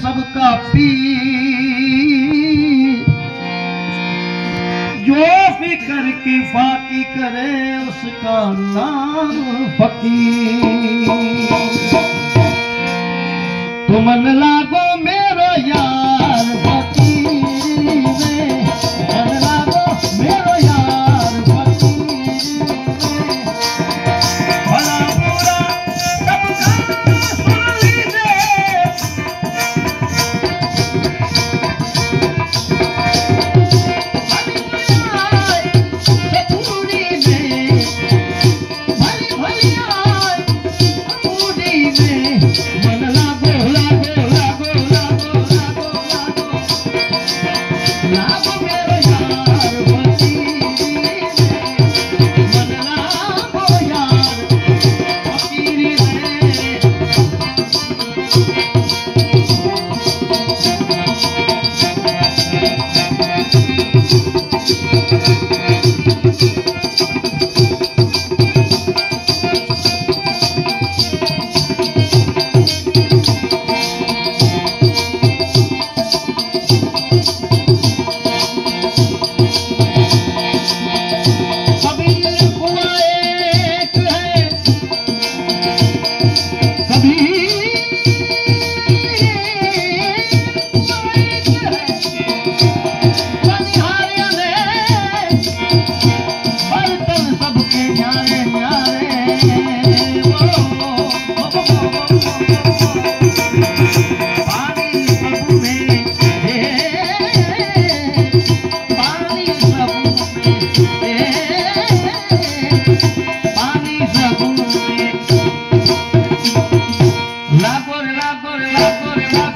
सबका पीर, जो फिक्र की फाकी करे उसका नाम फकीर। तुमन लागो मेरो यार फकीर में, मन लागो मेरो यार फकीर में। भला बुरा सबका सुन लीजिए, लागो रे लागो रे लागो रे।